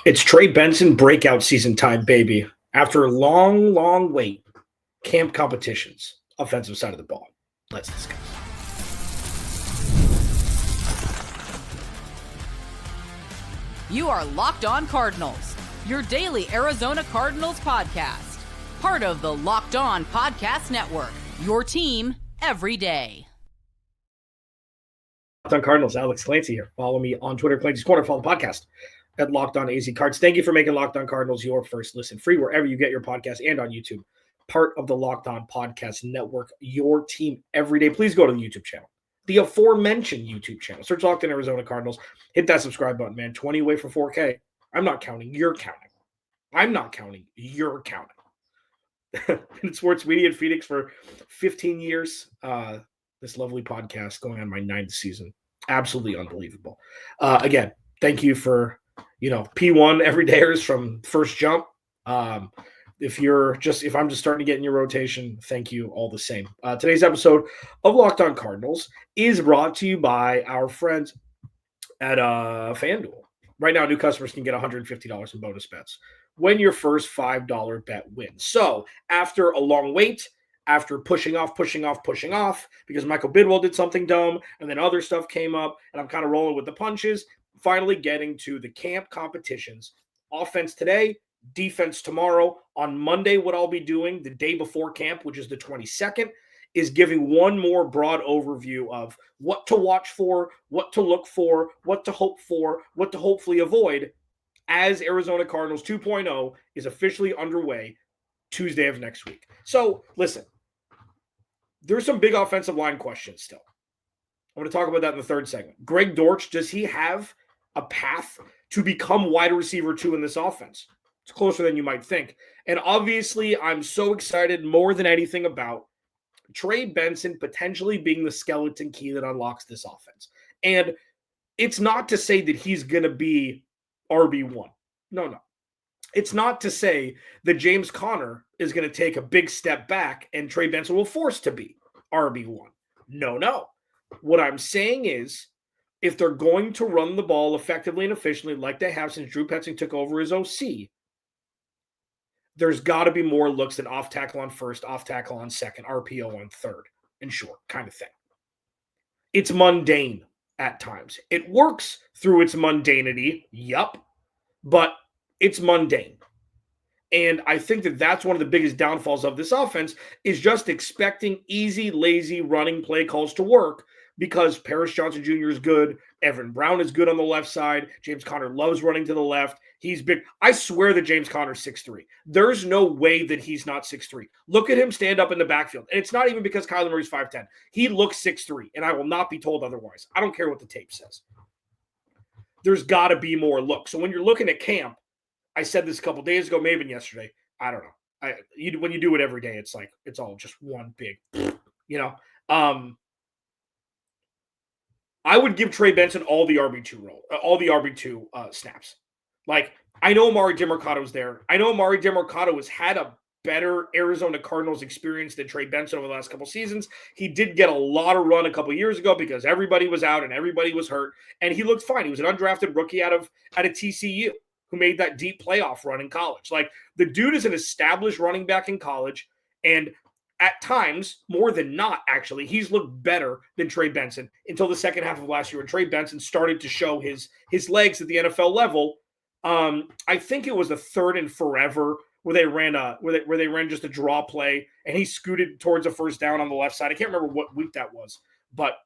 It's Trey Benson breakout season time, baby. After a long, long wait, camp competitions, offensive side of the ball. Let's discuss. You are Locked On Cardinals, your daily Arizona Cardinals podcast. Part of the Locked On Podcast Network, your team every day. Locked On Cardinals, Alex Clancy here. Follow me on Twitter, Clancy's Corner. Follow the podcast at Locked On AZ Cards. Thank you for making Locked On Cardinals your first listen, free wherever you get your podcast and on YouTube. Part of the Locked On Podcast Network, your team every day. Please go to the YouTube channel, the aforementioned YouTube channel. Search Locked On Arizona Cardinals. Hit that subscribe button, man. 20 away from 4K. I'm not counting. You're counting. I'm not counting. You're counting. Been sports media in Phoenix for 15 years. This lovely podcast going on my 9th season. Absolutely unbelievable. Again, thank you for, P1 everydayers from first jump. If I'm just starting to get in your rotation, thank you all the same. Today's episode of Locked On Cardinals is brought to you by our friends at FanDuel. Right now, new customers can get $150 in bonus bets when your first $5 bet wins. So after a long wait, after pushing off, because Michael Bidwell did something dumb, and then other stuff came up, and I'm kind of rolling with the punches, finally getting to the camp competitions. Offense today, defense tomorrow. On Monday, what I'll be doing the day before camp, which is the 22nd, is giving one more broad overview of what to watch for, what to look for, what to hope for, what to hopefully avoid as Arizona Cardinals 2.0 is officially underway Tuesday of next week. So, listen, there's some big offensive line questions still. I'm going to talk about that in the third segment. Greg Dortch, does he have a path to become wide receiver 2 in this offense? It's closer than you might think. And obviously, I'm so excited more than anything about Trey Benson potentially being the skeleton key that unlocks this offense. And it's not to say that he's going to be RB1. No. It's not to say that James Conner is going to take a big step back and Trey Benson will force to be RB1. No. What I'm saying is, if they're going to run the ball effectively and efficiently like they have since Drew Petzing took over as OC, there's got to be more looks than off tackle on first, off tackle on second, RPO on third, and short kind of thing. It's mundane at times. It works through its mundanity, but it's mundane. And I think that that's one of the biggest downfalls of this offense is just expecting easy, lazy running play calls to work because Paris Johnson Jr. is good. Evan Brown is good on the left side. James Conner loves running to the left. He's big. I swear that James Conner's 6'3". There's no way that he's not 6'3". Look at him stand up in the backfield. And it's not even because Kyler Murray's 5'10". He looks 6'3", and I will not be told otherwise. I don't care what the tape says. There's got to be more looks. So when you're looking at camp, I said this a couple days ago, maybe yesterday. I don't know. When you do it every day, it's like it's all just one big, I would give Trey Benson all the RB2 snaps. Like, I know Amari DeMarcado's there. I know Amari DeMarcado has had a better Arizona Cardinals experience than Trey Benson over the last couple seasons. He did get a lot of run a couple years ago because everybody was out and everybody was hurt, and he looked fine. He was an undrafted rookie out of TCU who made that deep playoff run in college. Like, the dude is an established running back in college, and at times, more than not, actually, he's looked better than Trey Benson until the second half of last year when Trey Benson started to show his legs at the NFL level. I think it was the third and forever where they ran just a draw play and he scooted towards a first down on the left side. I can't remember what week that was, but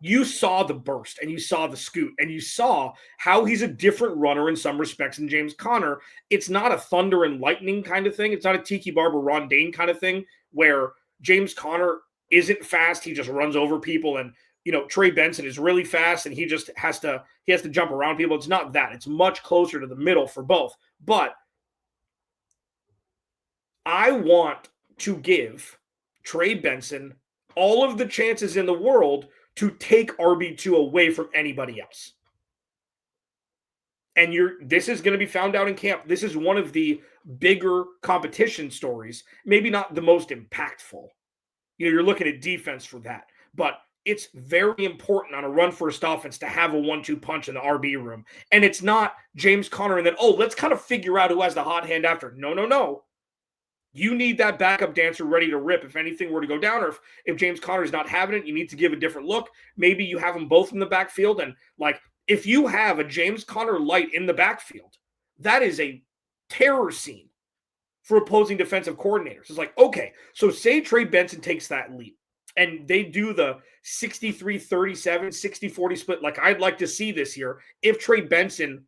you saw the burst and you saw the scoot and you saw how he's a different runner in some respects than James Conner. It's not a thunder and lightning kind of thing. It's not a Tiki Barber, Ron Dane kind of thing where James Conner isn't fast. He just runs over people. And, Trey Benson is really fast and he just has to jump around people. It's not that. It's much closer to the middle for both. But I want to give Trey Benson all of the chances in the world to take RB2 away from anybody else. And this is going to be found out in camp. This is one of the bigger competition stories, maybe not the most impactful. You're looking at defense for that. But it's very important on a run-first offense to have a 1-2 punch in the RB room. And it's not James Conner and then, let's kind of figure out who has the hot hand after. No. You need that backup dancer ready to rip if anything were to go down, or if James Conner is not having it, you need to give a different look. Maybe you have them both in the backfield. And if you have a James Conner light in the backfield, that is a terror scene for opposing defensive coordinators. It's like, okay, so say Trey Benson takes that leap and they do the 63-37, 60-40 split like I'd like to see this year. If Trey Benson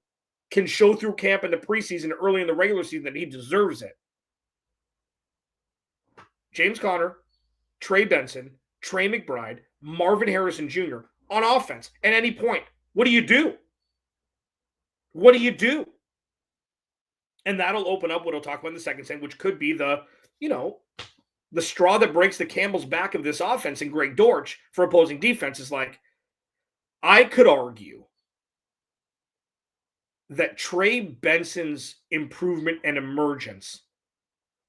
can show through camp in the preseason, early in the regular season, that he deserves it. James Conner, Trey Benson, Trey McBride, Marvin Harrison Jr. on offense at any point. What do you do? What do you do? And that'll open up what I'll talk about in the second segment, which could be the straw that breaks the camel's back of this offense and Greg Dortch for opposing defenses. Like, I could argue that Trey Benson's improvement and emergence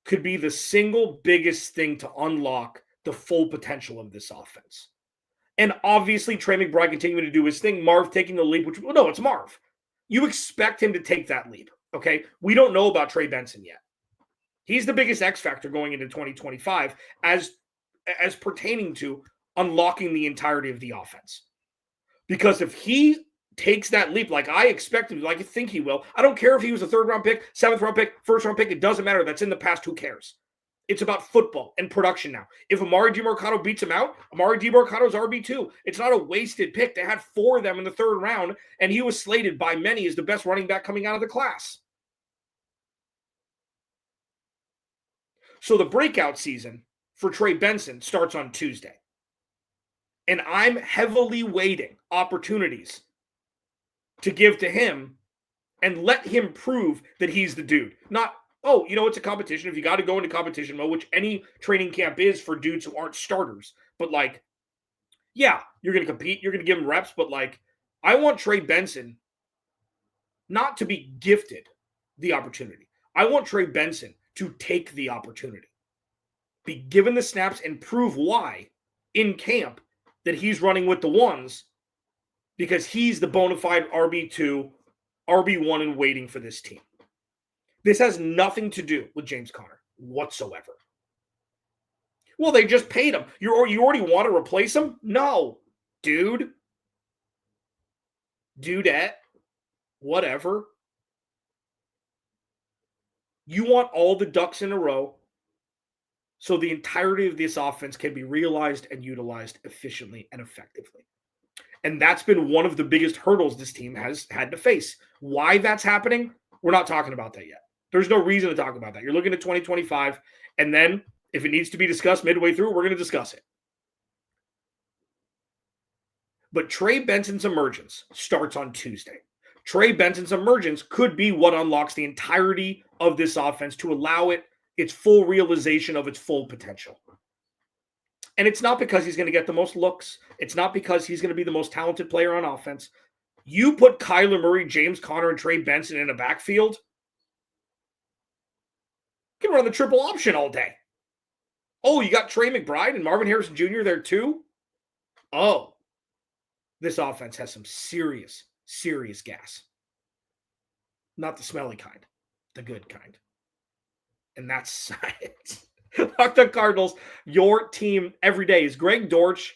could be the single biggest thing to unlock the full potential of this offense. And obviously, Trey McBride continuing to do his thing, Marv taking the leap, it's Marv. You expect him to take that leap, okay? We don't know about Trey Benson yet. He's the biggest X factor going into 2025 as pertaining to unlocking the entirety of the offense. Because if he takes that leap like I expect him, like I think he will, I don't care if he was a 3rd-round pick, 7th-round pick, 1st-round pick, it doesn't matter. That's in the past. Who cares? It's about football and production now. If Amari DiMercado beats him out, Amari DiMercado's RB2. It's not a wasted pick. They had 4 of them in the 3rd round, and he was slated by many as the best running back coming out of the class. So the breakout season for Trey Benson starts on Tuesday. And I'm heavily weighting opportunities to give to him and let him prove that he's the dude. Not, it's a competition. If you got to go into competition mode, which any training camp is for dudes who aren't starters. But you're going to compete. You're going to give him reps. But I want Trey Benson not to be gifted the opportunity. I want Trey Benson to take the opportunity, be given the snaps, and prove why in camp that he's running with the ones, because he's the bona fide RB2, RB1 and waiting for this team. This has nothing to do with James Conner whatsoever. Well, they just paid him. You already want to replace him? No, dude. Dudette. Whatever. You want all the ducks in a row so the entirety of this offense can be realized and utilized efficiently and effectively. And that's been one of the biggest hurdles this team has had to face. Why that's happening, we're not talking about that yet. There's no reason to talk about that. You're looking at 2025, and then if it needs to be discussed midway through, we're going to discuss it. But Trey Benson's emergence starts on Tuesday. Trey Benson's emergence could be what unlocks the entirety of this offense to allow it its full realization of its full potential. And it's not because he's going to get the most looks. It's not because he's going to be the most talented player on offense. You put Kyler Murray, James Conner, and Trey Benson in a backfield, you can run the triple option all day. Oh, you got Trey McBride and Marvin Harrison Jr. there too? Oh, this offense has some serious gas. Not the smelly kind, the good kind. And that's science. Locked On Cardinals, your team every day. Is Greg Dortch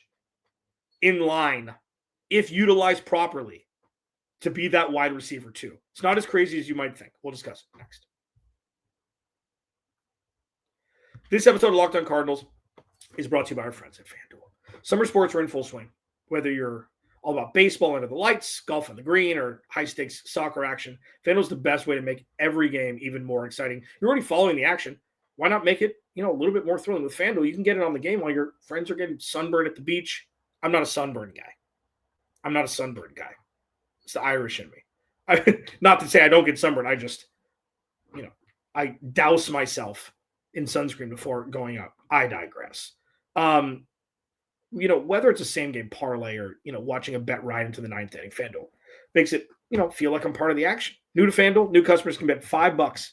in line, if utilized properly, to be that wide receiver too? It's not as crazy as you might think. We'll discuss it next. This episode of Locked On Cardinals is brought to you by our friends at FanDuel. Summer sports are in full swing. Whether you're all about baseball under the lights, golf on the green, or high-stakes soccer action, FanDuel's the best way to make every game even more exciting. You're already following the action. Why not make it, a little bit more thrilling? With FanDuel, you can get it on the game while your friends are getting sunburned at the beach. I'm not a sunburn guy. It's the Irish in me. Not to say I don't get sunburned. I just, I douse myself in sunscreen before going out. I digress. Whether it's a same game parlay or, watching a bet ride into the 9th inning, FanDuel makes it, feel like I'm part of the action. New to FanDuel, new customers can bet $5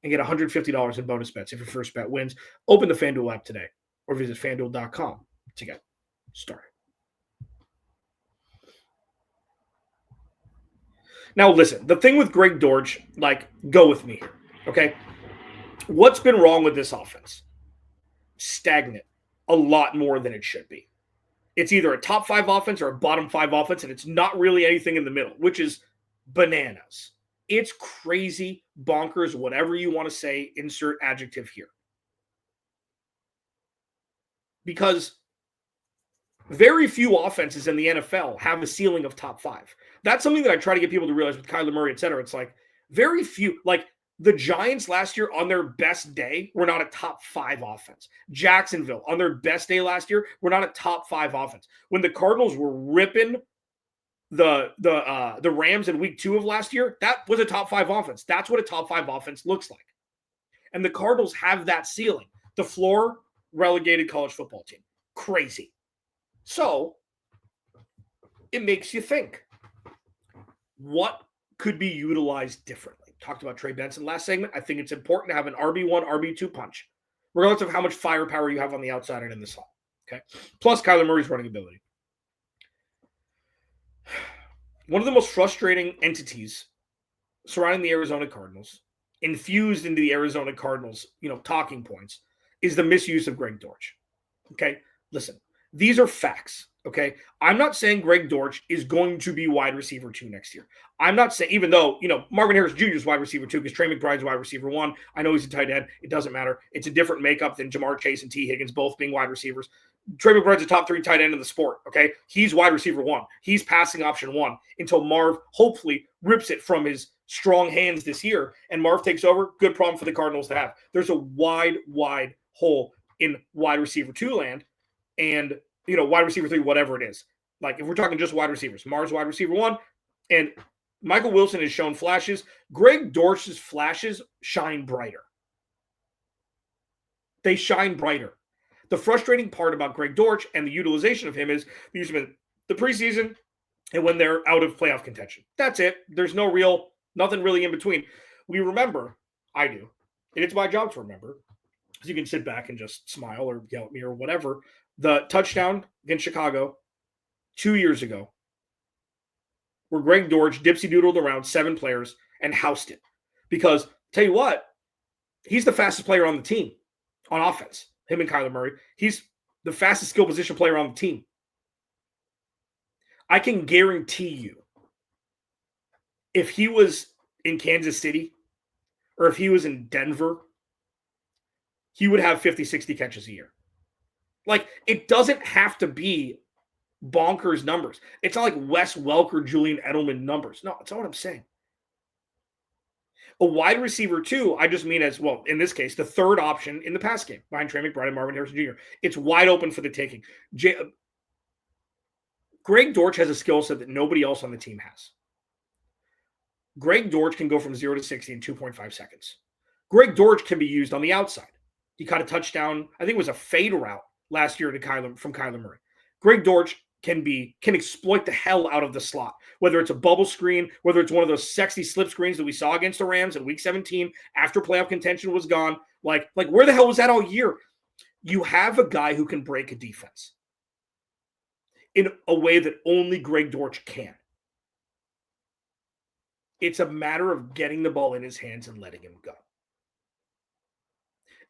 and get $150 in bonus bets if your first bet wins. Open the FanDuel app today or visit FanDuel.com to get started. Now, listen, the thing with Greg Dortch, go with me here, okay? What's been wrong with this offense? Stagnant a lot more than it should be. It's either a top 5 offense or a bottom 5 offense, and it's not really anything in the middle, which is bananas. It's crazy, bonkers, whatever you want to say, insert adjective here. Because very few offenses in the NFL have a ceiling of top 5. That's something that I try to get people to realize with Kyler Murray, et cetera. It's like very few, the Giants last year on their best day were not a top 5 offense. Jacksonville on their best day last year were not a top 5 offense. When the Cardinals were ripping the Rams in week 2 of last year, that was a top 5 offense. That's what a top 5 offense looks like. And the Cardinals have that ceiling. The floor, relegated college football team. Crazy. So it makes you think, what could be utilized differently? Talked about Trey Benson last segment. I think it's important to have an RB1, RB2 punch, regardless of how much firepower you have on the outside and in the slot. Okay. Plus Kyler Murray's running ability. One of the most frustrating entities surrounding the Arizona Cardinals, infused into the Arizona Cardinals, talking points, is the misuse of Greg Dortch. Okay. Listen, these are facts. Okay. I'm not saying Greg Dortch is going to be wide receiver 2 next year. I'm not saying, even though, Marvin Harris Jr. is wide receiver 2 because Trey McBride's wide receiver 1. I know he's a tight end. It doesn't matter. It's a different makeup than Jamar Chase and T. Higgins both being wide receivers. Trey McBride's a top 3 tight end in the sport. Okay. He's wide receiver 1. He's passing option 1 until Marv hopefully rips it from his strong hands this year and Marv takes over. Good problem for the Cardinals to have. There's a wide hole in wide receiver 2 land and, wide receiver 3, whatever it is. If we're talking just wide receivers, Marv's wide receiver 1, and Michael Wilson has shown flashes. Greg Dortch's flashes shine brighter. They shine brighter. The frustrating part about Greg Dortch and the utilization of him is they use him in the preseason and when they're out of playoff contention. That's it. There's nothing really in between. We remember, I do, and it's my job to remember, because you can sit back and just smile or yell at me or whatever, the touchdown against Chicago 2 years ago, where Greg Dortch dipsy-doodled around 7 players and housed it. Because, tell you what, he's the fastest player on the team on offense, him and Kyler Murray. He's the fastest skill position player on the team. I can guarantee you, if he was in Kansas City or if he was in Denver, he would have 50, 60 catches a year. It doesn't have to be bonkers numbers. It's not like Wes Welker, Julian Edelman numbers. No, that's not what I'm saying. A wide receiver 2, I just mean as, well, in this case, the third option in the pass game behind Trey McBride and Marvin Harrison Jr. It's wide open for the taking. Greg Dortch has a skill set that nobody else on the team has. Greg Dortch can go from 0 to 60 in 2.5 seconds. Greg Dortch can be used on the outside. He caught a touchdown. I think it was a fade route last year from Kyler Murray. Greg Dortch can exploit the hell out of the slot, whether it's a bubble screen, whether it's one of those sexy slip screens that we saw against the Rams in week 17 after playoff contention was gone. Like where the hell was that all year? You have a guy who can break a defense in a way that only Greg Dortch can. It's a matter of getting the ball in his hands and letting him go.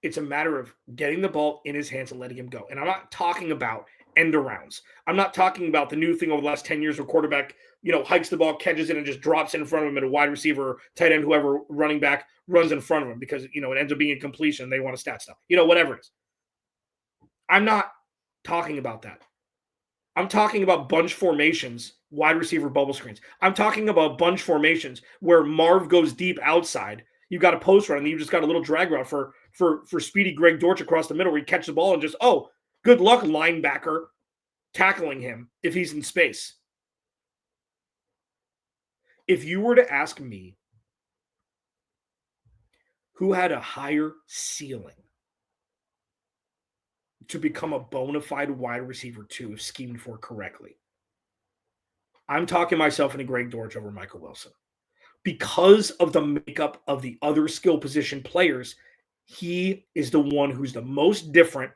It's a matter of getting the ball in his hands and letting him go. And I'm not talking about end arounds. I'm not talking about the new thing over the last 10 years where quarterback, hikes the ball, catches it, and just drops it in front of him, and a wide receiver, tight end, whoever, running back runs in front of him because, it ends up being a completion and they want to stat stuff. Whatever it is. I'm not talking about that. I'm talking about bunch formations, wide receiver bubble screens. I'm talking about bunch formations where Marv goes deep outside. You've got a post run and you've just got a little drag route for speedy Greg Dortch across the middle where he catches the ball and just, good luck, linebacker, tackling him if he's in space. If you were to ask me who had a higher ceiling to become a bona fide wide receiver 2 if schemed for correctly, I'm talking myself into Greg Dortch over Michael Wilson. Because of the makeup of the other skill position players, he is the one who's the most different.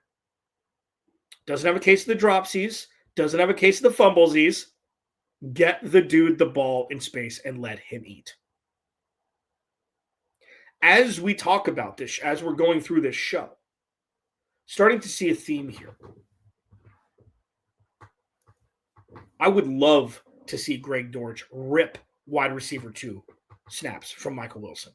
Doesn't have a case of the dropsies. Doesn't have a case of the fumblesies. Get the dude the ball in space and let him eat. As we talk about this, as we're going through this show, starting to see a theme here. I would love to see Greg Dortch rip wide receiver 2 snaps from Michael Wilson,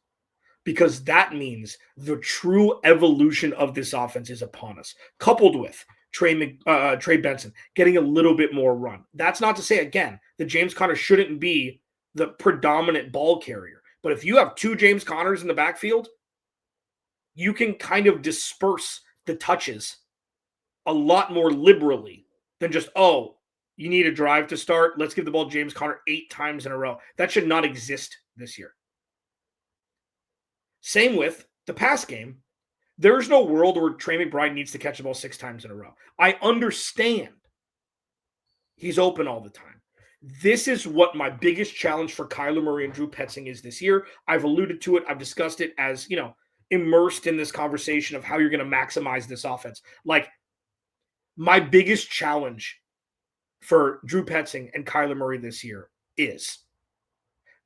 because that means the true evolution of this offense is upon us, coupled with Trey Benson getting a little bit more run. That's not to say, again, that James Conner shouldn't be the predominant ball carrier. But if you have 2 James Conners in the backfield, you can kind of disperse the touches a lot more liberally than just, oh, you need a drive to start. Let's give the ball to James Conner 8 times in a row. That should not exist this year. Same with the pass game. There's no world where Trey McBride needs to catch the ball 6 times in a row. I understand he's open all the time. This is what my biggest challenge for Kyler Murray and Drew Petzing is this year. I've alluded to it. I've discussed it as, immersed in this conversation of how you're going to maximize this offense. Like, my biggest challenge for Drew Petzing and Kyler Murray this year is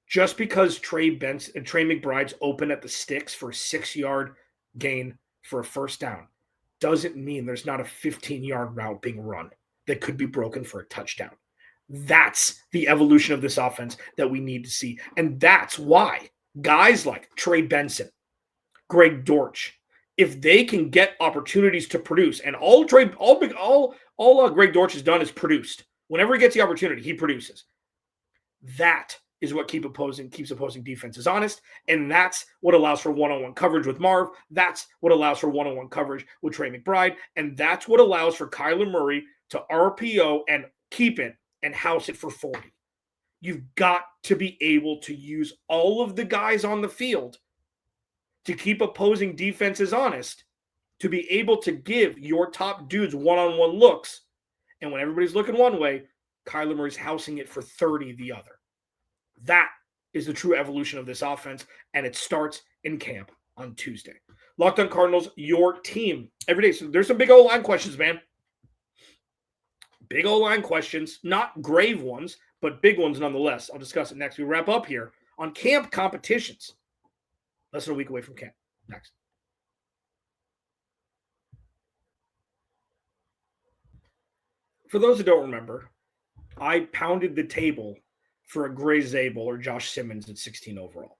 just because Trey McBride's open at the sticks for a 6-yard gain for a first down doesn't mean there's not a 15-yard route being run that could be broken for a touchdown. That's the evolution of this offense that we need to see. And that's why guys like Trey Benson, Greg Dortch, if they can get opportunities to produce, and all Greg Dortch has done is produced. Whenever he gets the opportunity, he produces. That is what keeps opposing defenses honest, and that's what allows for one-on-one coverage with Marv. That's what allows for one-on-one coverage with Trey McBride, and that's what allows for Kyler Murray to RPO and keep it and house it for 40. You've got to be able to use all of the guys on the field to keep opposing defenses honest, to be able to give your top dudes one-on-one looks. And when everybody's looking one way, Kyler Murray's housing it for 30 the other. That is the true evolution of this offense, and it starts in camp on Tuesday. Locked On Cardinals, your team every day. So there's some big O-line questions, man. Big O-line questions, not grave ones, but big ones nonetheless. I'll discuss it next. We wrap up here on camp competitions. Less than a week away from camp. Next. For those who don't remember, I pounded the table for a Gray Zabel or Josh Simmons at 16 overall.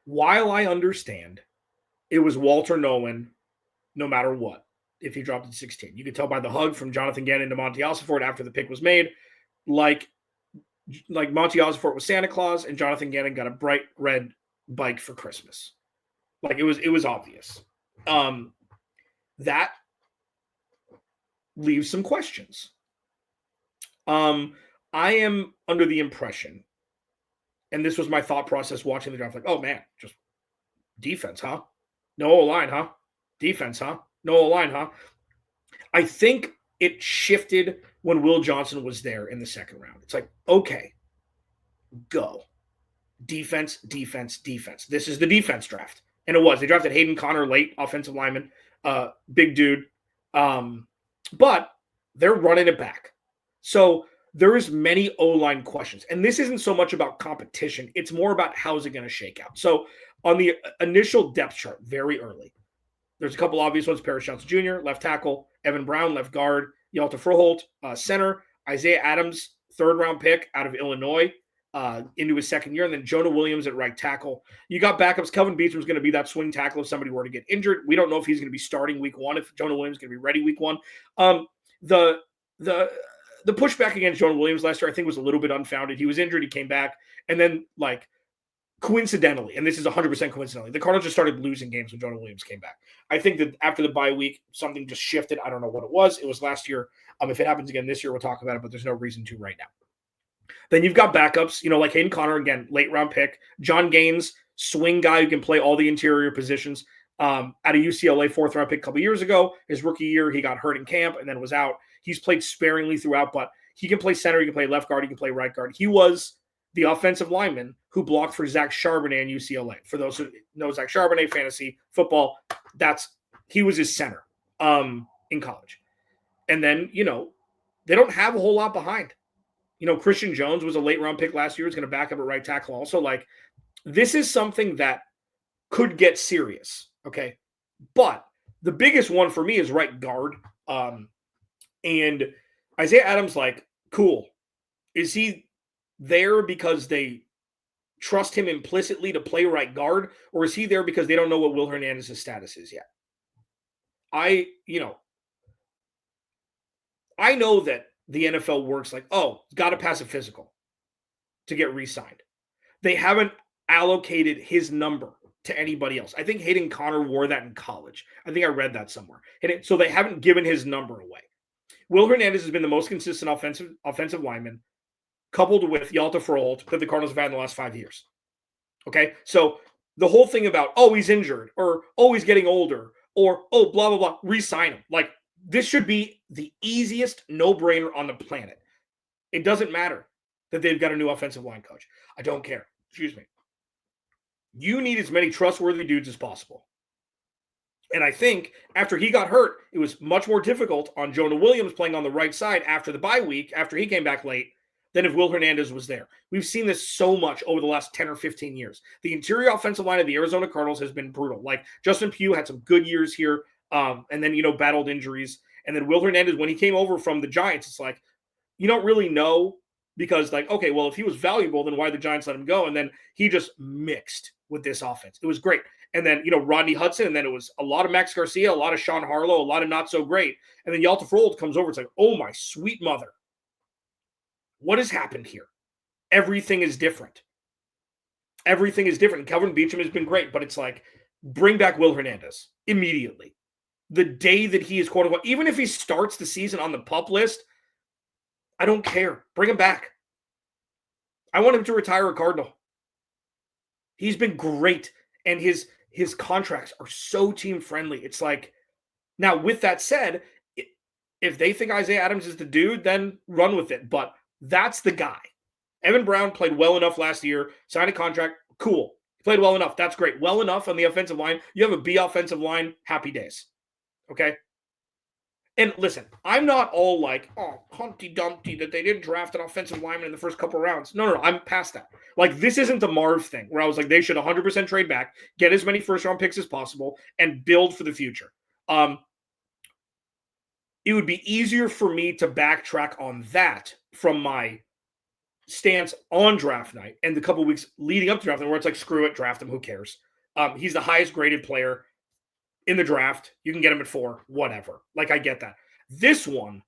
While I understand it was Walter Nolan no matter what if he dropped at 16. You could tell by the hug from Jonathan Gannon to Monty Ossenfort after the pick was made, like Monty Ossenfort was Santa Claus and Jonathan Gannon got a bright red bike for Christmas. Like it was obvious. That leaves some questions. I am under the impression, and this was my thought process watching the draft, like, oh man, just defense, huh? No O-line, huh? Defense, huh? No O-line, huh? I think it shifted when Will Johnson was there in the second round. It's like, okay, go. Defense, defense, defense. This is the defense draft. And it was. They drafted Hayden Connor late, offensive lineman, big dude. But they're running it back. So there is many O-line questions. And this isn't so much about competition. It's more about how's it going to shake out. So on the initial depth chart, very early, there's a couple obvious ones. Paris Johnson Jr., left tackle. Evan Brown, left guard. Yalta Froholt, center. Isaiah Adams, third-round pick out of Illinois into his second year. And then Jonah Williams at right tackle. You got backups. Kelvin Beachum's going to be that swing tackle if somebody were to get injured. We don't know if he's going to be starting week one, if Jonah Williams is going to be ready week one. The pushback against Jonah Williams last year, I think, was a little bit unfounded. He was injured. He came back. And then, coincidentally, and this is 100% coincidentally, the Cardinals just started losing games when Jonah Williams came back. I think that after the bye week, something just shifted. I don't know what it was. It was last year. If it happens again this year, we'll talk about it, but there's no reason to right now. Then you've got backups, like Hayden Connor, again, late round pick. John Gaines, swing guy who can play all the interior positions. At a UCLA fourth round pick a couple years ago. His rookie year, he got hurt in camp and then was out. He's played sparingly throughout, but he can play center, he can play left guard, he can play right guard. He was the offensive lineman who blocked for Zach Charbonnet in UCLA. For those who know Zach Charbonnet, fantasy football, he was his center in college. And then, they don't have a whole lot behind. Christian Jones was a late round pick last year. He's going to back up at right tackle also. Like, this is something that could get serious. Okay. But the biggest one for me is right guard. And Isaiah Adams, like, cool. Is he there because they trust him implicitly to play right guard, or is he there because they don't know what Will Hernandez's status is yet? I know that the NFL works like, got to pass a physical to get re-signed. They haven't allocated his number to anybody else. I think Hayden Connor wore that in college. I think I read that somewhere. So they haven't given his number away. Will Hernandez has been the most consistent offensive lineman, coupled with Yalta Froholt, that the Cardinals have had in the last 5 years. Okay? So the whole thing about, he's injured, or, he's getting older, or, blah, blah, blah, re-sign him. Like, this should be the easiest no-brainer on the planet. It doesn't matter that they've got a new offensive line coach. I don't care. Excuse me. You need as many trustworthy dudes as possible. And I think after he got hurt, it was much more difficult on Jonah Williams playing on the right side after the bye week, after he came back late, than if Will Hernandez was there. We've seen this so much over the last 10 or 15 years. The interior offensive line of the Arizona Cardinals has been brutal. Like, Justin Pugh had some good years here, and then, battled injuries. And then Will Hernandez, when he came over from the Giants, it's like, you don't really know, because, like, okay, well, if he was valuable, then why did the Giants let him go? And then he just mixed with this offense. It was great. And then, Rodney Hudson, and then it was a lot of Max Garcia, a lot of Sean Harlow, a lot of not so great. And then Yalta Froholt comes over. It's like, oh, my sweet mother. What has happened here? Everything is different. Everything is different. Kelvin Beachum has been great, but it's like, bring back Will Hernandez immediately. The day that he is, quote unquote, even if he starts the season on the PUP list, I don't care. Bring him back. I want him to retire a Cardinal. He's been great, and his contracts are so team-friendly. It's like, now, with that said, if they think Isaiah Adams is the dude, then run with it. But that's the guy. Evan Brown played well enough last year, signed a contract, cool. Played well enough, that's great. Well enough on the offensive line. You have a B offensive line, happy days. Okay? And listen, I'm not all like, Humpty Dumpty, that they didn't draft an offensive lineman in the first couple rounds. No, I'm past that. Like, this isn't the Marv thing where I was like, they should 100% trade back, get as many first-round picks as possible, and build for the future. It would be easier for me to backtrack on that from my stance on draft night and the couple weeks leading up to draft night, where it's like, screw it, draft him, who cares? He's the highest graded player in the draft. You can get him at 4, whatever. Like, I get that. This one,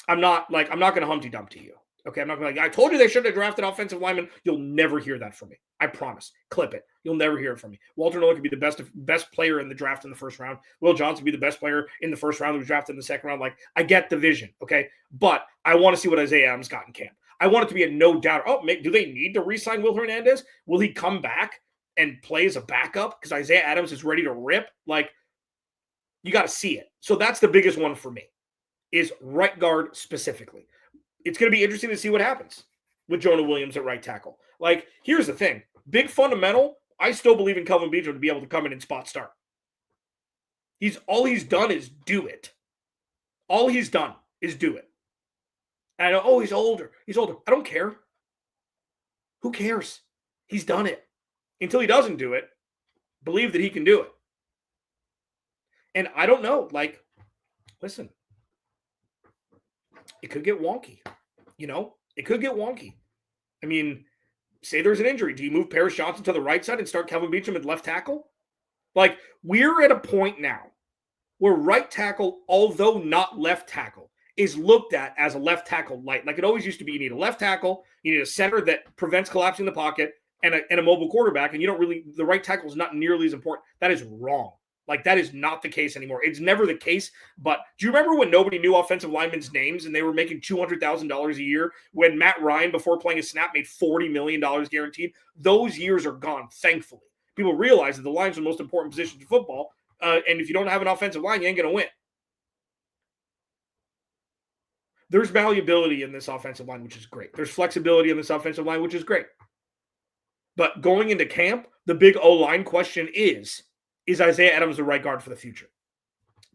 I'm not going to Humpty Dumpty you. Okay, I'm not going to I told you they should have drafted offensive lineman. You'll never hear that from me. I promise. Clip it. You'll never hear it from me. Walter Nolan could be the best player in the draft in the first round. Will Johnson be the best player in the first round who was drafted in the second round. Like, I get the vision, okay? But I want to see what Isaiah Adams got in camp. I want it to be a no doubt. Do they need to re-sign Will Hernandez? Will he come back and play as a backup because Isaiah Adams is ready to rip? Like, you got to see it. So that's the biggest one for me, is right guard specifically. It's going to be interesting to see what happens with Jonah Williams at right tackle. Like, here's the thing. Big fundamental, I still believe in Kelvin Beachum to be able to come in and spot start. All he's done is do it. All he's done is do it. And I know, he's older. He's older. I don't care. Who cares? He's done it. Until he doesn't do it, believe that he can do it. And I don't know. Like, listen, it could get wonky. It could get wonky. I mean, say there's an injury. Do you move Paris Johnson to the right side and start Kelvin Beachum at left tackle? Like, we're at a point now where right tackle, although not left tackle, is looked at as a left tackle light. Like it always used to be. You need a left tackle, you need a center that prevents collapsing the pocket, and a mobile quarterback, and the right tackle is not nearly as important. That is wrong. Like, that is not the case anymore. It's never the case. But do you remember when nobody knew offensive linemen's names and they were making $200,000 a year, when Matt Ryan, before playing a snap, made $40 million guaranteed? Those years are gone, thankfully. People realize that the line's the most important position in football, and if you don't have an offensive line, you ain't going to win. There's malleability in this offensive line, which is great. There's flexibility in this offensive line, which is great. But going into camp, the big O-line question is Isaiah Adams the right guard for the future?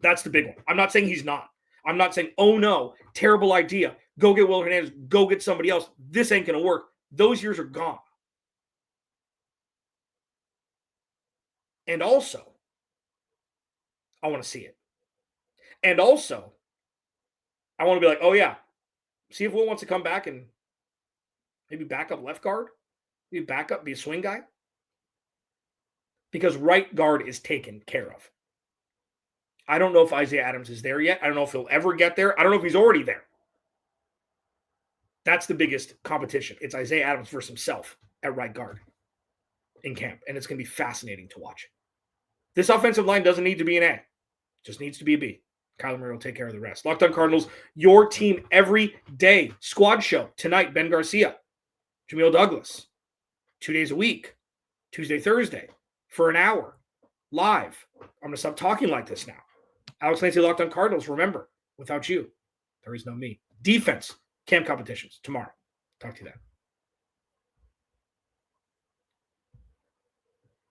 That's the big one. I'm not saying he's not. I'm not saying, oh no, terrible idea. Go get Will Hernandez. Go get somebody else. This ain't going to work. Those years are gone. And also, I want to see it. And also, I want to be like, oh yeah, see if Will wants to come back and maybe back up left guard, maybe back up, be a swing guy. Because right guard is taken care of. I don't know if Isaiah Adams is there yet. I don't know if he'll ever get there. I don't know if he's already there. That's the biggest competition. It's Isaiah Adams versus himself at right guard in camp, and it's going to be fascinating to watch. This offensive line doesn't need to be an A. It just needs to be a B. Kyler Murray will take care of the rest. Locked On Cardinals, your team every day. Squad show tonight, Ben Garcia, Jamil Douglas, 2 days a week, Tuesday, Thursday, for an hour, live. I'm going to stop talking like this now. Alex Clancy, Locked On Cardinals. Remember, without you, there is no me. Defense, camp competitions tomorrow. Talk to you then.